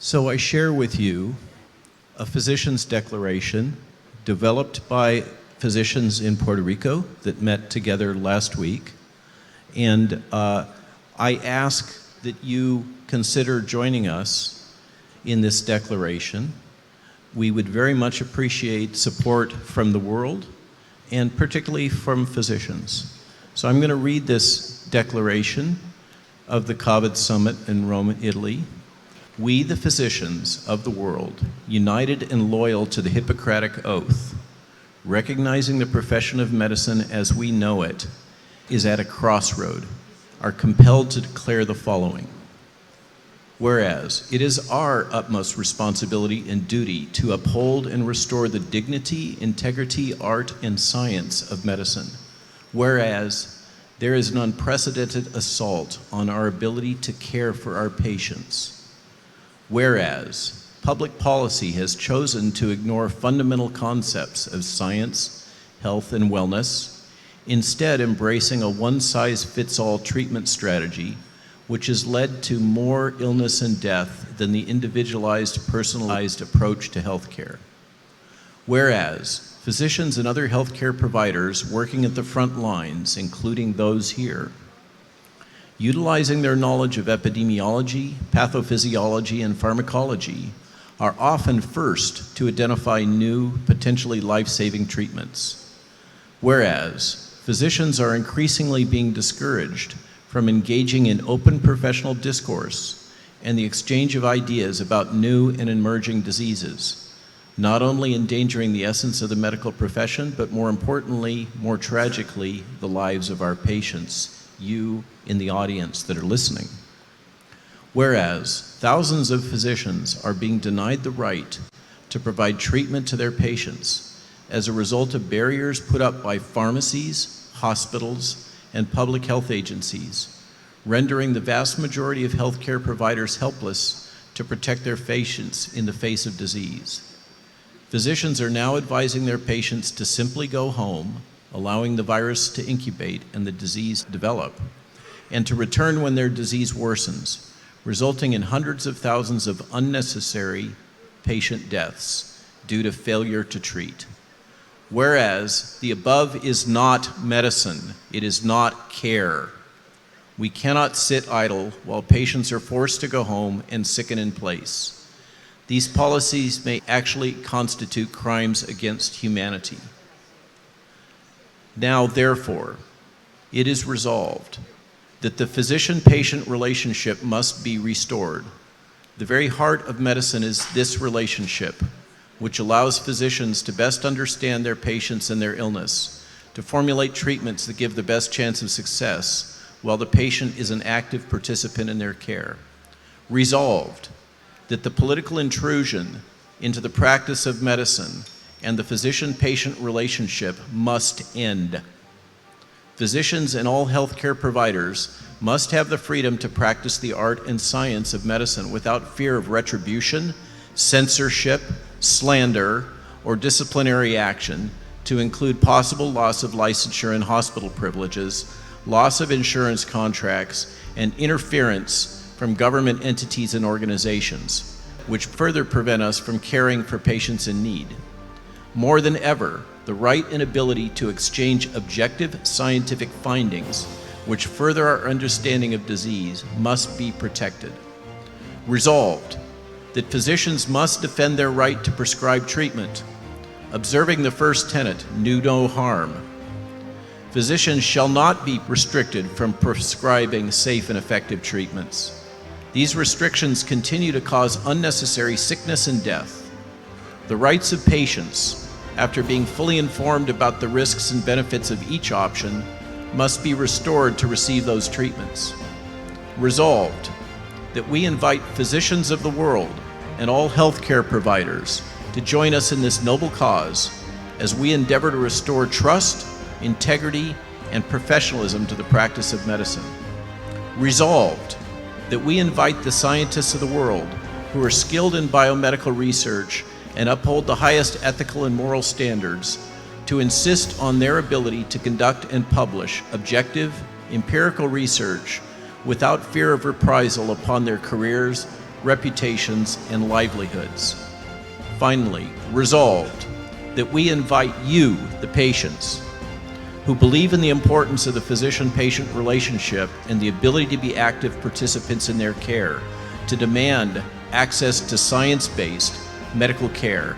So I share with you a physician's declaration developed by physicians in Puerto Rico that met together last week. And I ask that you consider joining us in this declaration. We would very much appreciate support from the world and particularly from physicians. So I'm going to read this declaration of the COVID Summit in Rome, Italy. We, the physicians of the world, united and loyal to the Hippocratic Oath, recognizing the profession of medicine as we know it, is at a crossroad, are compelled to declare the following. Whereas it is our utmost responsibility and duty to uphold and restore the dignity, integrity, art, and science of medicine. Whereas there is an unprecedented assault on our ability to care for our patients. Whereas public policy has chosen to ignore fundamental concepts of science, health, and wellness, instead embracing a one-size-fits-all treatment strategy, which has led to more illness and death than the individualized, personalized approach to healthcare. Whereas physicians and other healthcare providers working at the front lines, including those here, utilizing their knowledge of epidemiology, pathophysiology, and pharmacology, are often first to identify new, potentially life-saving treatments. Whereas physicians are increasingly being discouraged from engaging in open professional discourse and the exchange of ideas about new and emerging diseases, not only endangering the essence of the medical profession, but more importantly, more tragically, the lives of our patients, you in the audience that are listening. Whereas thousands of physicians are being denied the right to provide treatment to their patients as a result of barriers put up by pharmacies, hospitals, and public health agencies, rendering the vast majority of healthcare providers helpless to protect their patients in the face of disease. Physicians are now advising their patients to simply go home, allowing the virus to incubate and the disease develop, and to return when their disease worsens, resulting in hundreds of thousands of unnecessary patient deaths due to failure to treat. Whereas the above is not medicine, it is not care. We cannot sit idle while patients are forced to go home and sicken in place. These policies may actually constitute crimes against humanity. Now, therefore, it is resolved that the physician-patient relationship must be restored. The very heart of medicine is this relationship, which allows physicians to best understand their patients and their illness, to formulate treatments that give the best chance of success, while the patient is an active participant in their care. Resolved that the political intrusion into the practice of medicine and the physician-patient relationship must end. Physicians and all healthcare providers must have the freedom to practice the art and science of medicine without fear of retribution, censorship, slander, or disciplinary action, to include possible loss of licensure and hospital privileges, loss of insurance contracts, and interference from government entities and organizations, which further prevent us from caring for patients in need. More than ever, the right and ability to exchange objective scientific findings, which further our understanding of disease, must be protected. Resolved that physicians must defend their right to prescribe treatment, observing the first tenet, do no harm. Physicians shall not be restricted from prescribing safe and effective treatments. These restrictions continue to cause unnecessary sickness and death. The rights of patients, after being fully informed about the risks and benefits of each option, must be restored to receive those treatments. Resolved that we invite physicians of the world and all healthcare providers to join us in this noble cause as we endeavor to restore trust, integrity, and professionalism to the practice of medicine. Resolved that we invite the scientists of the world who are skilled in biomedical research and uphold the highest ethical and moral standards to insist on their ability to conduct and publish objective, empirical research without fear of reprisal upon their careers, reputations, and livelihoods. Finally, resolved that we invite you, the patients, who believe in the importance of the physician-patient relationship and the ability to be active participants in their care, to demand access to science-based medical care.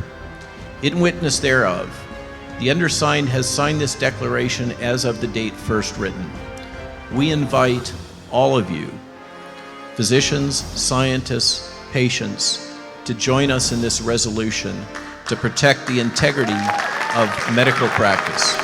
In witness thereof, the undersigned has signed this declaration as of the date first written. We invite all of you, physicians, scientists, patients, to join us in this resolution to protect the integrity of medical practice.